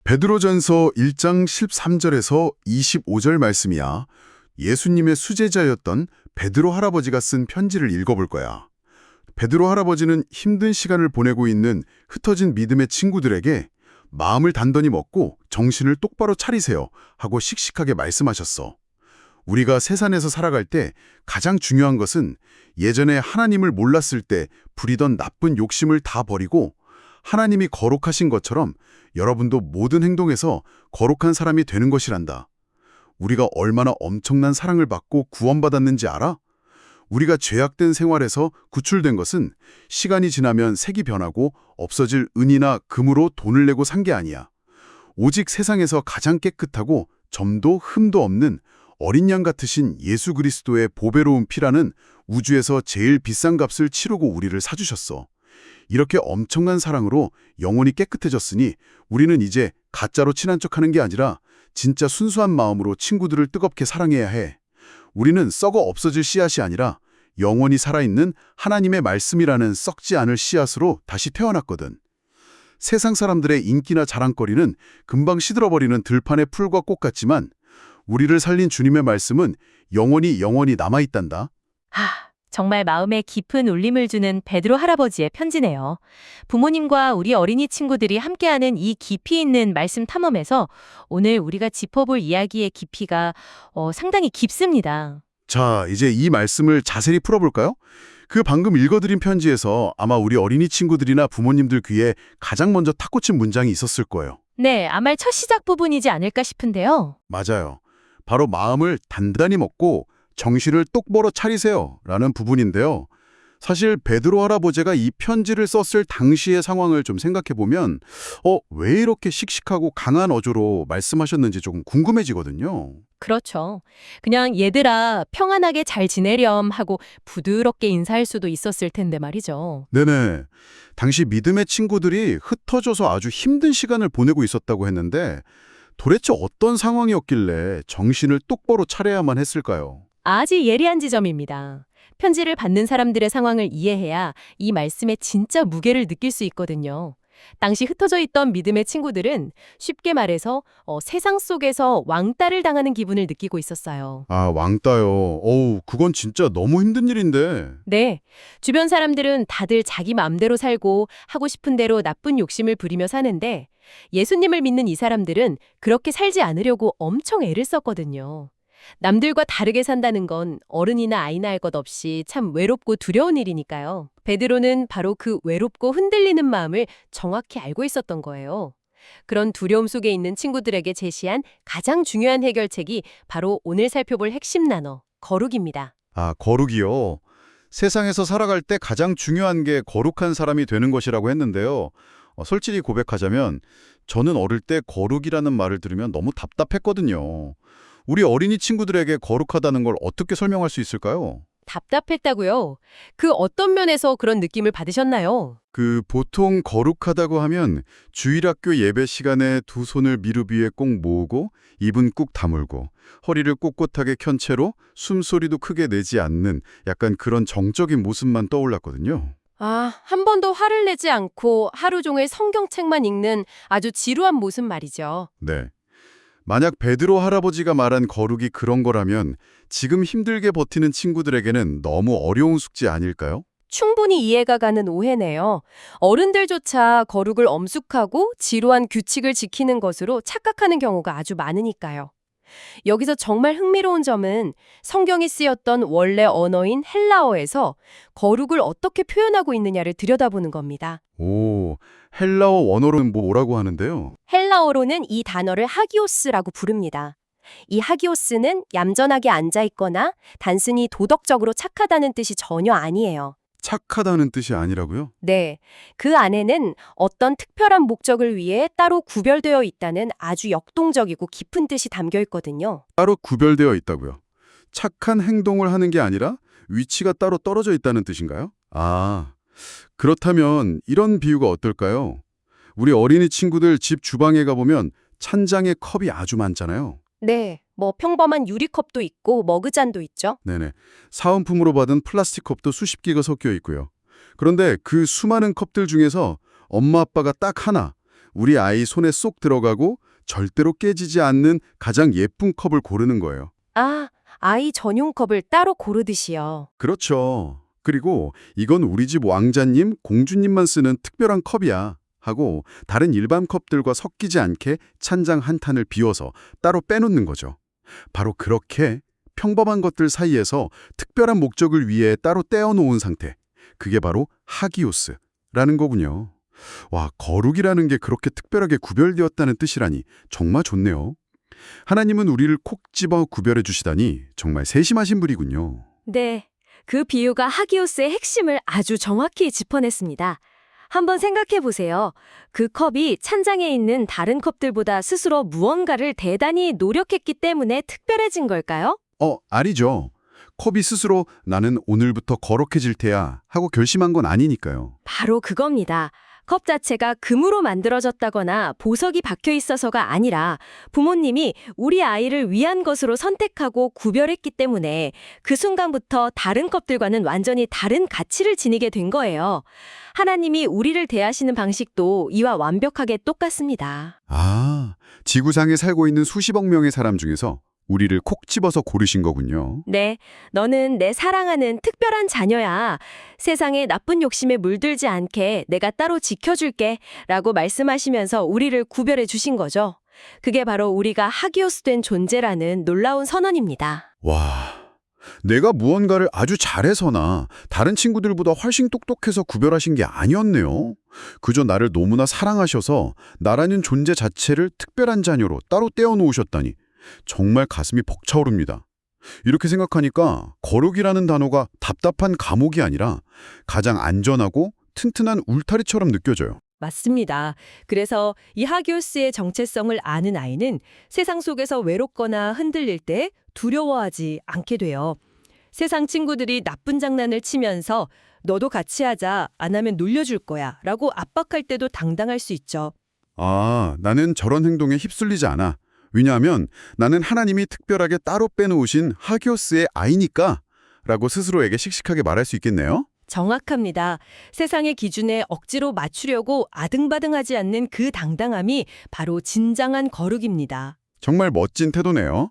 베드로전서 1장 13절에서 25절 말씀이야. 예수님의 수제자였던 베드로 할아버지가 쓴 편지를 읽어볼 거야. 베드로 할아버지는 힘든 시간을 보내고 있는 흩어진 믿음의 친구들에게 마음을 단단히 먹고 정신을 똑바로 차리세요 하고 씩씩하게 말씀하셨어. 우리가 세상에서 살아갈 때 가장 중요한 것은 예전에 하나님을 몰랐을 때 부리던 나쁜 욕심을 다 버리고 하나님이 거룩하신 것처럼 여러분도 모든 행동에서 거룩한 사람이 되는 것이란다. 우리가 얼마나 엄청난 사랑을 받고 구원받았는지 알아? 우리가 죄악된 생활에서 구출된 것은 시간이 지나면 색이 변하고 없어질 은이나 금으로 돈을 내고 산 게 아니야. 오직 세상에서 가장 깨끗하고 점도 흠도 없는 어린 양 같으신 예수 그리스도의 보배로운 피라는 우주에서 제일 비싼 값을 치르고 우리를 사주셨어. 이렇게 엄청난 사랑으로 영혼이 깨끗해졌으니 우리는 이제 가짜로 친한 척하는 게 아니라 진짜 순수한 마음으로 친구들을 뜨겁게 사랑해야 해. 우리는 썩어 없어질 씨앗이 아니라 영원히 살아있는 하나님의 말씀이라는 썩지 않을 씨앗으로 다시 태어났거든. 세상 사람들의 인기나 자랑거리는 금방 시들어버리는 들판의 풀과 꽃 같지만 우리를 살린 주님의 말씀은 영원히 남아있단다. 정말 마음에 깊은 울림을 주는 베드로 할아버지의 편지네요. 부모님과 우리 어린이 친구들이 함께하는 이 깊이 있는 말씀 탐험에서 오늘 우리가 짚어볼 이야기의 깊이가 상당히 깊습니다. 자, 이제 이 말씀을 자세히 풀어볼까요? 그 방금 읽어드린 편지에서 아마 우리 어린이 친구들이나 부모님들 귀에 가장 먼저 탁 꽂힌 문장이 있었을 거예요. 네, 아마 첫 시작 부분이지 않을까 싶은데요. 맞아요. 바로 마음을 단단히 먹고 정신을 똑바로 차리세요 라는 부분인데요. 사실 베드로 할아버지가 이 편지를 썼을 당시의 상황을 좀 생각해보면 왜 이렇게 씩씩하고 강한 어조로 말씀하셨는지 조금 궁금해지거든요. 그렇죠. 그냥 얘들아 평안하게 잘 지내렴 하고 부드럽게 인사할 수도 있었을 텐데 말이죠. 네네. 당시 믿음의 친구들이 흩어져서 아주 힘든 시간을 보내고 있었다고 했는데 도대체 어떤 상황이었길래 정신을 똑바로 차려야만 했을까요? 아주 예리한 지점입니다. 편지를 받는 사람들의 상황을 이해해야 이 말씀의 진짜 무게를 느낄 수 있거든요. 당시 흩어져 있던 믿음의 친구들은 쉽게 말해서 세상 속에서 왕따를 당하는 기분을 느끼고 있었어요. 아, 왕따요. 그건 진짜 너무 힘든 일인데. 네, 주변 사람들은 다들 자기 마음대로 살고 하고 싶은 대로 나쁜 욕심을 부리며 사는데 예수님을 믿는 이 사람들은 그렇게 살지 않으려고 엄청 애를 썼거든요. 남들과 다르게 산다는 건 어른이나 아이나 할 것 없이 참 외롭고 두려운 일이니까요. 베드로는 바로 그 외롭고 흔들리는 마음을 정확히 알고 있었던 거예요. 그런 두려움 속에 있는 친구들에게 제시한 가장 중요한 해결책이 바로 오늘 살펴볼 핵심 단어, 거룩입니다. 아, 거룩이요. 세상에서 살아갈 때 가장 중요한 게 거룩한 사람이 되는 것이라고 했는데요. 솔직히 고백하자면 저는 어릴 때 거룩이라는 말을 들으면 너무 답답했거든요. 우리 어린이 친구들에게 거룩하다는 걸 어떻게 설명할 수 있을까요? 답답했다고요? 그 어떤 면에서 그런 느낌을 받으셨나요? 보통 거룩하다고 하면 주일학교 예배 시간에 두 손을 미루 위에 꼭 모으고 입은 꾹 다물고 허리를 꼿꼿하게 켠 채로 숨소리도 크게 내지 않는 약간 그런 정적인 모습만 떠올랐거든요. 한 번도 화를 내지 않고 하루 종일 성경책만 읽는 아주 지루한 모습 말이죠. 네. 만약 베드로 할아버지가 말한 거룩이 그런 거라면 지금 힘들게 버티는 친구들에게는 너무 어려운 숙제 아닐까요? 충분히 이해가 가는 오해네요. 어른들조차 거룩을 엄숙하고 지루한 규칙을 지키는 것으로 착각하는 경우가 아주 많으니까요. 여기서 정말 흥미로운 점은 성경이 쓰였던 원래 언어인 헬라어에서 거룩을 어떻게 표현하고 있느냐를 들여다보는 겁니다. 오, 헬라어 원어로는 뭐라고 하는데요? 헬라어로는 이 단어를 하기오스라고 부릅니다. 이 하기오스는 얌전하게 앉아있거나 단순히 도덕적으로 착하다는 뜻이 전혀 아니에요. 착하다는 뜻이 아니라고요? 네, 그 안에는 어떤 특별한 목적을 위해 따로 구별되어 있다는 아주 역동적이고 깊은 뜻이 담겨 있거든요. 따로 구별되어 있다고요. 착한 행동을 하는 게 아니라 위치가 따로 떨어져 있다는 뜻인가요? 아, 그렇다면 이런 비유가 어떨까요? 우리 어린이 친구들 집 주방에 가보면 찬장에 컵이 아주 많잖아요. 네, 평범한 유리컵도 있고 머그잔도 있죠. 네네. 사은품으로 받은 플라스틱 컵도 수십 개가 섞여 있고요. 그런데 그 수많은 컵들 중에서 엄마 아빠가 딱 하나, 우리 아이 손에 쏙 들어가고 절대로 깨지지 않는 가장 예쁜 컵을 고르는 거예요. 아, 아이 전용 컵을 따로 고르듯이요. 그렇죠. 그리고 이건 우리 집 왕자님, 공주님만 쓰는 특별한 컵이야 하고 다른 일반 컵들과 섞이지 않게 찬장 한 탄을 비워서 따로 빼놓는 거죠. 바로 그렇게 평범한 것들 사이에서 특별한 목적을 위해 따로 떼어놓은 상태. 그게 바로 하기오스라는 거군요. 와, 거룩이라는 게 그렇게 특별하게 구별되었다는 뜻이라니 정말 좋네요. 하나님은 우리를 콕 집어 구별해 주시다니 정말 세심하신 분이군요. 네, 그 비유가 하기오스의 핵심을 아주 정확히 짚어냈습니다. 한번 생각해 보세요. 그 컵이 찬장에 있는 다른 컵들보다 스스로 무언가를 대단히 노력했기 때문에 특별해진 걸까요? 아니죠. 컵이 스스로 나는 오늘부터 거룩해질 테야 하고 결심한 건 아니니까요. 바로 그겁니다. 컵 자체가 금으로 만들어졌다거나 보석이 박혀 있어서가 아니라 부모님이 우리 아이를 위한 것으로 선택하고 구별했기 때문에 그 순간부터 다른 컵들과는 완전히 다른 가치를 지니게 된 거예요. 하나님이 우리를 대하시는 방식도 이와 완벽하게 똑같습니다. 아, 지구상에 살고 있는 수십억 명의 사람 중에서 우리를 콕 집어서 고르신 거군요. 네, 너는 내 사랑하는 특별한 자녀야. 세상에 나쁜 욕심에 물들지 않게 내가 따로 지켜줄게 라고 말씀하시면서 우리를 구별해 주신 거죠. 그게 바로 우리가 하기오스 된 존재라는 놀라운 선언입니다. 와, 내가 무언가를 아주 잘해서나 다른 친구들보다 훨씬 똑똑해서 구별하신 게 아니었네요. 그저 나를 너무나 사랑하셔서 나라는 존재 자체를 특별한 자녀로 따로 떼어놓으셨다니 정말 가슴이 벅차오릅니다. 이렇게 생각하니까 거룩이라는 단어가 답답한 감옥이 아니라 가장 안전하고 튼튼한 울타리처럼 느껴져요. 맞습니다. 그래서 이 하기오스의 정체성을 아는 아이는 세상 속에서 외롭거나 흔들릴 때 두려워하지 않게 돼요. 세상 친구들이 나쁜 장난을 치면서 너도 같이 하자, 안 하면 놀려줄 거야 라고 압박할 때도 당당할 수 있죠. 아, 나는 저런 행동에 휩쓸리지 않아. 왜냐하면 나는 하나님이 특별하게 따로 빼놓으신 하기오스의 아이니까 라고 스스로에게 씩씩하게 말할 수 있겠네요. 정확합니다. 세상의 기준에 억지로 맞추려고 아등바등하지 않는 그 당당함이 바로 진정한 거룩입니다. 정말 멋진 태도네요.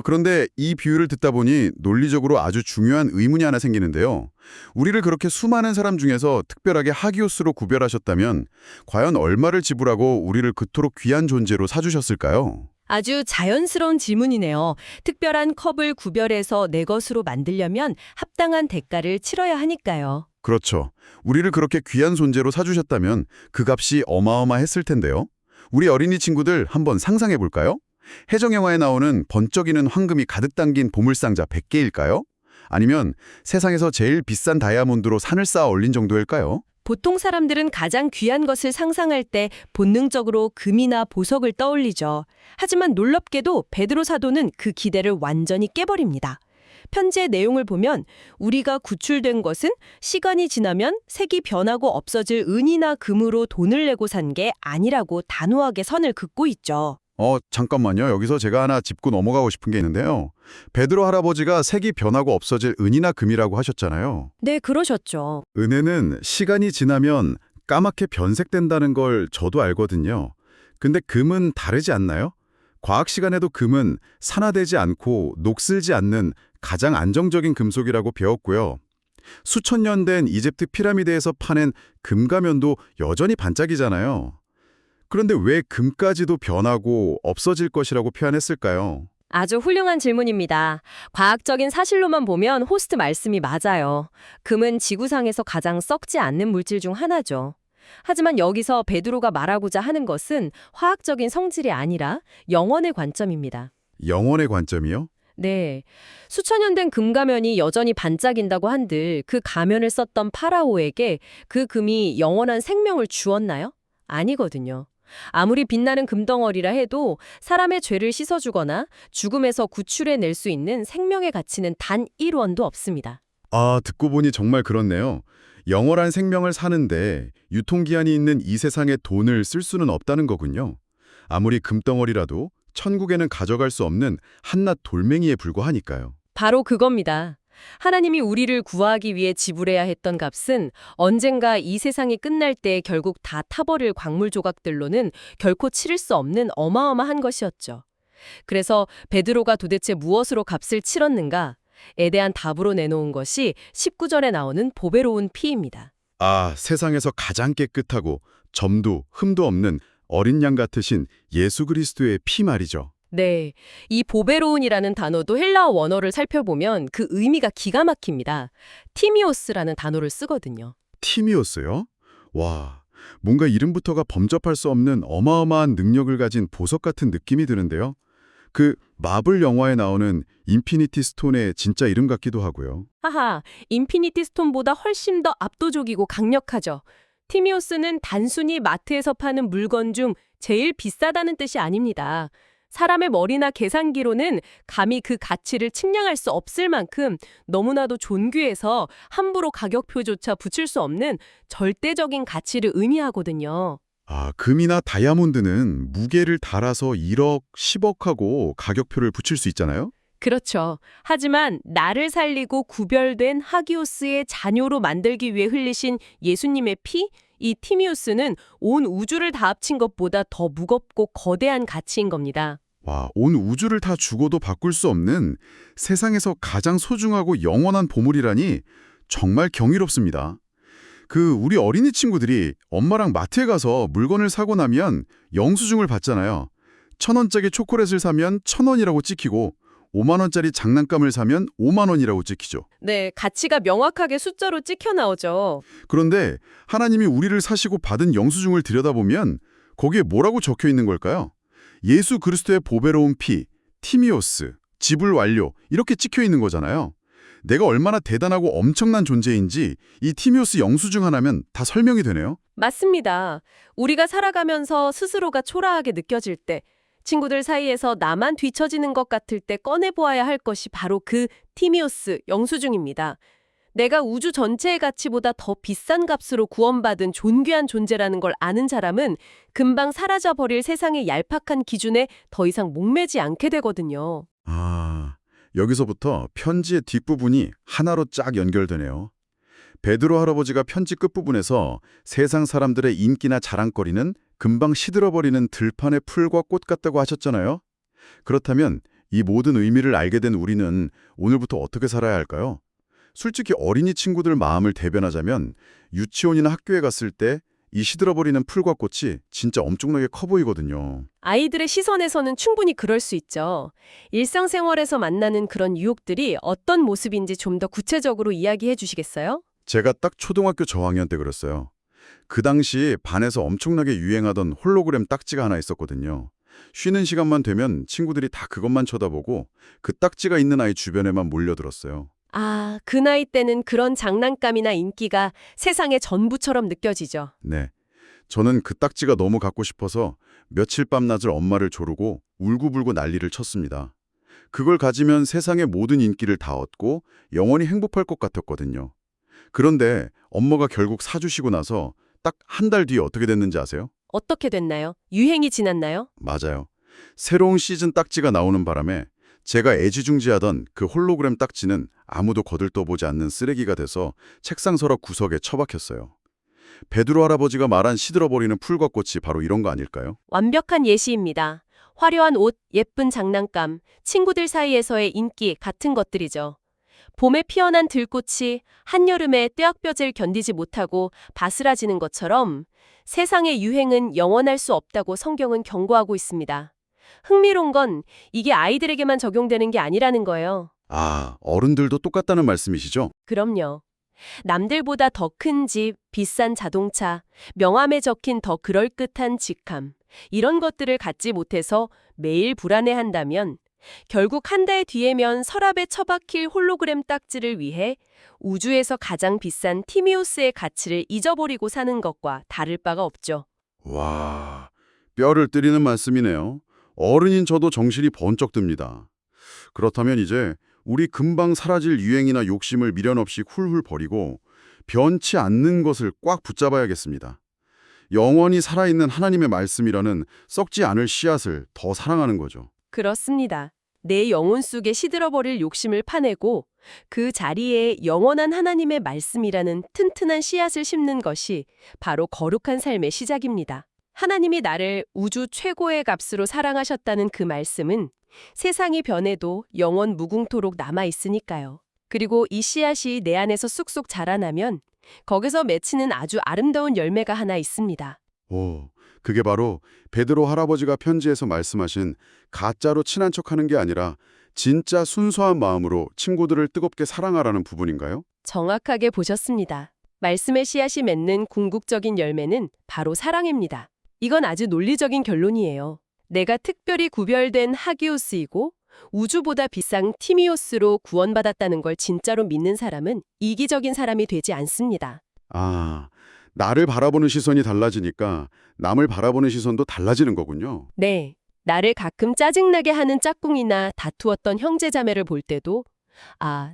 그런데 이 비유를 듣다 보니 논리적으로 아주 중요한 의문이 하나 생기는데요. 우리를 그렇게 수많은 사람 중에서 특별하게 하기오스로 구별하셨다면 과연 얼마를 지불하고 우리를 그토록 귀한 존재로 사주셨을까요? 아주 자연스러운 질문이네요. 특별한 컵을 구별해서 내 것으로 만들려면 합당한 대가를 치러야 하니까요. 그렇죠. 우리를 그렇게 귀한 존재로 사주셨다면 그 값이 어마어마했을 텐데요. 우리 어린이 친구들 한번 상상해 볼까요? 해적 영화에 나오는 번쩍이는 황금이 가득 담긴 보물상자 100개일까요? 아니면 세상에서 제일 비싼 다이아몬드로 산을 쌓아 올린 정도일까요? 보통 사람들은 가장 귀한 것을 상상할 때 본능적으로 금이나 보석을 떠올리죠. 하지만 놀랍게도 베드로 사도는 그 기대를 완전히 깨버립니다. 편지의 내용을 보면 우리가 구출된 것은 시간이 지나면 색이 변하고 없어질 은이나 금으로 돈을 내고 산 게 아니라고 단호하게 선을 긋고 있죠. 잠깐만요. 여기서 제가 하나 짚고 넘어가고 싶은 게 있는데요. 베드로 할아버지가 색이 변하고 없어질 은이나 금이라고 하셨잖아요. 네, 그러셨죠. 은혜는 시간이 지나면 까맣게 변색된다는 걸 저도 알거든요. 근데 금은 다르지 않나요? 과학 시간에도 금은 산화되지 않고 녹슬지 않는 가장 안정적인 금속이라고 배웠고요. 수천 년 된 이집트 피라미드에서 파낸 금가면도 여전히 반짝이잖아요. 그런데 왜 금까지도 변하고 없어질 것이라고 표현했을까요? 아주 훌륭한 질문입니다. 과학적인 사실로만 보면 호스트 말씀이 맞아요. 금은 지구상에서 가장 썩지 않는 물질 중 하나죠. 하지만 여기서 베드로가 말하고자 하는 것은 화학적인 성질이 아니라 영원의 관점입니다. 영원의 관점이요? 네, 수천 년 된 금가면이 여전히 반짝인다고 한들 그 가면을 썼던 파라오에게 그 금이 영원한 생명을 주었나요? 아니거든요. 아무리 빛나는 금덩어리라 해도 사람의 죄를 씻어주거나 죽음에서 구출해낼 수 있는 생명의 가치는 단 1원도 없습니다. 아, 듣고 보니 정말 그렇네요. 영원한 생명을 사는데 유통기한이 있는 이 세상에 돈을 쓸 수는 없다는 거군요. 아무리 금덩어리라도 천국에는 가져갈 수 없는 한낱 돌멩이에 불과하니까요. 바로 그겁니다. 하나님이 우리를 구하기 위해 지불해야 했던 값은 언젠가 이 세상이 끝날 때 결국 다 타버릴 광물 조각들로는 결코 치를 수 없는 어마어마한 것이었죠. 그래서 베드로가 도대체 무엇으로 값을 치렀는가에 대한 답으로 내놓은 것이 19절에 나오는 보배로운 피입니다. 아, 세상에서 가장 깨끗하고 점도 흠도 없는 어린 양 같으신 예수 그리스도의 피 말이죠. 네, 이 보배로운이라는 단어도 헬라어 원어를 살펴보면 그 의미가 기가 막힙니다. 티미오스라는 단어를 쓰거든요. 티미오스요? 와, 뭔가 이름부터가 범접할 수 없는 어마어마한 능력을 가진 보석 같은 느낌이 드는데요. 그 마블 영화에 나오는 인피니티 스톤의 진짜 이름 같기도 하고요. 하하, 인피니티 스톤보다 훨씬 더 압도적이고 강력하죠. 티미오스는 단순히 마트에서 파는 물건 중 제일 비싸다는 뜻이 아닙니다. 사람의 머리나 계산기로는 감히 그 가치를 측량할 수 없을 만큼 너무나도 존귀해서 함부로 가격표조차 붙일 수 없는 절대적인 가치를 의미하거든요. 아, 금이나 다이아몬드는 무게를 달아서 1억, 10억하고 가격표를 붙일 수 있잖아요? 그렇죠. 하지만 나를 살리고 구별된 하기오스의 자녀로 만들기 위해 흘리신 예수님의 피, 이 티미오스는 온 우주를 다 합친 것보다 더 무겁고 거대한 가치인 겁니다. 와, 온 우주를 다 주고도 바꿀 수 없는 세상에서 가장 소중하고 영원한 보물이라니 정말 경이롭습니다. 우리 어린이 친구들이 엄마랑 마트에 가서 물건을 사고 나면 영수증을 받잖아요. 1,000원짜리 초콜릿을 사면 1,000원이라고 찍히고 5만 원짜리 장난감을 사면 5만 원이라고 찍히죠. 네, 가치가 명확하게 숫자로 찍혀 나오죠. 그런데 하나님이 우리를 사시고 받은 영수증을 들여다보면 거기에 뭐라고 적혀 있는 걸까요? 예수 그리스도의 보배로운 피, 티미오스, 지불 완료 이렇게 찍혀 있는 거잖아요. 내가 얼마나 대단하고 엄청난 존재인지 이 티미오스 영수증 하나면 다 설명이 되네요. 맞습니다. 우리가 살아가면서 스스로가 초라하게 느껴질 때, 친구들 사이에서 나만 뒤처지는 것 같을 때 꺼내보아야 할 것이 바로 그 티미오스 영수증입니다. 내가 우주 전체의 가치보다 더 비싼 값으로 구원받은 존귀한 존재라는 걸 아는 사람은 금방 사라져버릴 세상의 얄팍한 기준에 더 이상 목매지 않게 되거든요. 아, 여기서부터 편지의 뒷부분이 하나로 쫙 연결되네요. 베드로 할아버지가 편지 끝부분에서 세상 사람들의 인기나 자랑거리는 금방 시들어버리는 들판의 풀과 꽃 같다고 하셨잖아요. 그렇다면 이 모든 의미를 알게 된 우리는 오늘부터 어떻게 살아야 할까요? 솔직히 어린이 친구들 마음을 대변하자면 유치원이나 학교에 갔을 때 이 시들어버리는 풀과 꽃이 진짜 엄청나게 커 보이거든요. 아이들의 시선에서는 충분히 그럴 수 있죠. 일상생활에서 만나는 그런 유혹들이 어떤 모습인지 좀 더 구체적으로 이야기해 주시겠어요? 제가 딱 초등학교 저학년 때 그랬어요. 그 당시 반에서 엄청나게 유행하던 홀로그램 딱지가 하나 있었거든요. 쉬는 시간만 되면 친구들이 다 그것만 쳐다보고 그 딱지가 있는 아이 주변에만 몰려들었어요. 아, 그 나이 때는 그런 장난감이나 인기가 세상의 전부처럼 느껴지죠. 네. 저는 그 딱지가 너무 갖고 싶어서 며칠 밤낮을 엄마를 조르고 울고불고 난리를 쳤습니다. 그걸 가지면 세상의 모든 인기를 다 얻고 영원히 행복할 것 같았거든요. 그런데 엄마가 결국 사주시고 나서 딱 한 달 뒤에 어떻게 됐는지 아세요? 어떻게 됐나요? 유행이 지났나요? 맞아요. 새로운 시즌 딱지가 나오는 바람에 제가 애지중지하던 그 홀로그램 딱지는 아무도 거들떠보지 않는 쓰레기가 돼서 책상 서랍 구석에 처박혔어요. 베드로 할아버지가 말한 시들어버리는 풀과 꽃이 바로 이런 거 아닐까요? 완벽한 예시입니다. 화려한 옷, 예쁜 장난감, 친구들 사이에서의 인기 같은 것들이죠. 봄에 피어난 들꽃이 한여름에 떼약볕을 견디지 못하고 바스라지는 것처럼 세상의 유행은 영원할 수 없다고 성경은 경고하고 있습니다. 흥미로운 건 이게 아이들에게만 적용되는 게 아니라는 거예요. 아, 어른들도 똑같다는 말씀이시죠? 그럼요. 남들보다 더 큰 집, 비싼 자동차, 명함에 적힌 더 그럴듯한 직함, 이런 것들을 갖지 못해서 매일 불안해한다면 결국 한 달 뒤에면 서랍에 처박힐 홀로그램 딱지를 위해 우주에서 가장 비싼 티미오스의 가치를 잊어버리고 사는 것과 다를 바가 없죠. 와, 뼈를 때리는 말씀이네요. 어른인 저도 정신이 번쩍 듭니다. 그렇다면 이제 우리 금방 사라질 유행이나 욕심을 미련 없이 훌훌 버리고 변치 않는 것을 꽉 붙잡아야겠습니다. 영원히 살아있는 하나님의 말씀이라는 썩지 않을 씨앗을 더 사랑하는 거죠. 그렇습니다. 내 영혼 속에 시들어버릴 욕심을 파내고 그 자리에 영원한 하나님의 말씀이라는 튼튼한 씨앗을 심는 것이 바로 거룩한 삶의 시작입니다. 하나님이 나를 우주 최고의 값으로 사랑하셨다는 그 말씀은 세상이 변해도 영원 무궁토록 남아있으니까요. 그리고 이 씨앗이 내 안에서 쑥쑥 자라나면 거기서 맺히는 아주 아름다운 열매가 하나 있습니다. 오, 그게 바로 베드로 할아버지가 편지에서 말씀하신 가짜로 친한 척하는 게 아니라 진짜 순수한 마음으로 친구들을 뜨겁게 사랑하라는 부분인가요? 정확하게 보셨습니다. 말씀의 씨앗이 맺는 궁극적인 열매는 바로 사랑입니다. 이건 아주 논리적인 결론이에요. 내가 특별히 구별된 하기오스이고 우주보다 비싼 티미오스로 구원받았다는 걸 진짜로 믿는 사람은 이기적인 사람이 되지 않습니다. 아, 나를 바라보는 시선이 달라지니까 남을 바라보는 시선도 달라지는 거군요. 네, 나를 가끔 짜증나게 하는 짝꿍이나 다투었던 형제자매를 볼 때도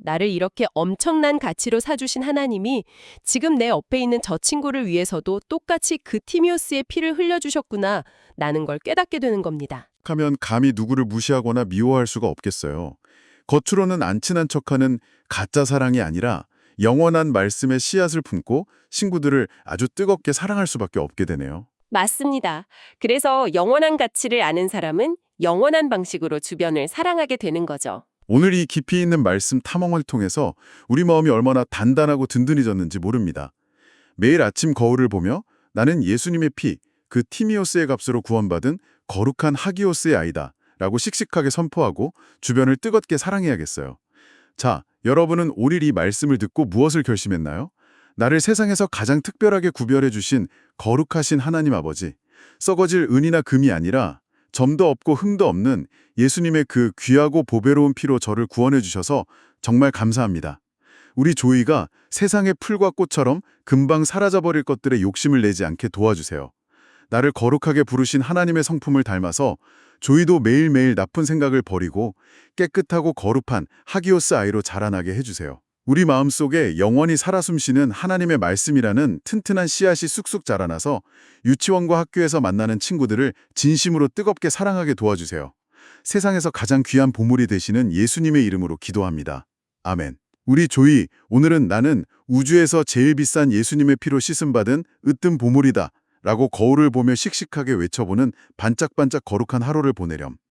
나를 이렇게 엄청난 가치로 사주신 하나님이 지금 내 옆에 있는 저 친구를 위해서도 똑같이 그 티미오스의 피를 흘려주셨구나 라는 걸 깨닫게 되는 겁니다. 하면 감히 누구를 무시하거나 미워할 수가 없겠어요. 겉으로는 안 친한 척하는 가짜 사랑이 아니라 영원한 말씀의 씨앗을 품고 친구들을 아주 뜨겁게 사랑할 수밖에 없게 되네요. 맞습니다. 그래서 영원한 가치를 아는 사람은 영원한 방식으로 주변을 사랑하게 되는 거죠. 오늘 이 깊이 있는 말씀 탐험을 통해서 우리 마음이 얼마나 단단하고 든든해졌는지 모릅니다. 매일 아침 거울을 보며 나는 예수님의 피, 그 티미오스의 값으로 구원받은 거룩한 하기오스의 아이다 라고 씩씩하게 선포하고 주변을 뜨겁게 사랑해야겠어요. 자, 여러분은 오늘 이 말씀을 듣고 무엇을 결심했나요? 나를 세상에서 가장 특별하게 구별해 주신 거룩하신 하나님 아버지, 썩어질 은이나 금이 아니라 점도 없고 흠도 없는 예수님의 그 귀하고 보배로운 피로 저를 구원해 주셔서 정말 감사합니다. 우리 조이가 세상의 풀과 꽃처럼 금방 사라져버릴 것들에 욕심을 내지 않게 도와주세요. 나를 거룩하게 부르신 하나님의 성품을 닮아서 조이도 매일매일 나쁜 생각을 버리고 깨끗하고 거룩한 하기오스 아이로 자라나게 해주세요. 우리 마음속에 영원히 살아 숨쉬는 하나님의 말씀이라는 튼튼한 씨앗이 쑥쑥 자라나서 유치원과 학교에서 만나는 친구들을 진심으로 뜨겁게 사랑하게 도와주세요. 세상에서 가장 귀한 보물이 되시는 예수님의 이름으로 기도합니다. 아멘. 우리 조이, 오늘은 나는 우주에서 제일 비싼 예수님의 피로 씻음받은 으뜸 보물이다 라고 거울을 보며 씩씩하게 외쳐보는 반짝반짝 거룩한 하루를 보내렴.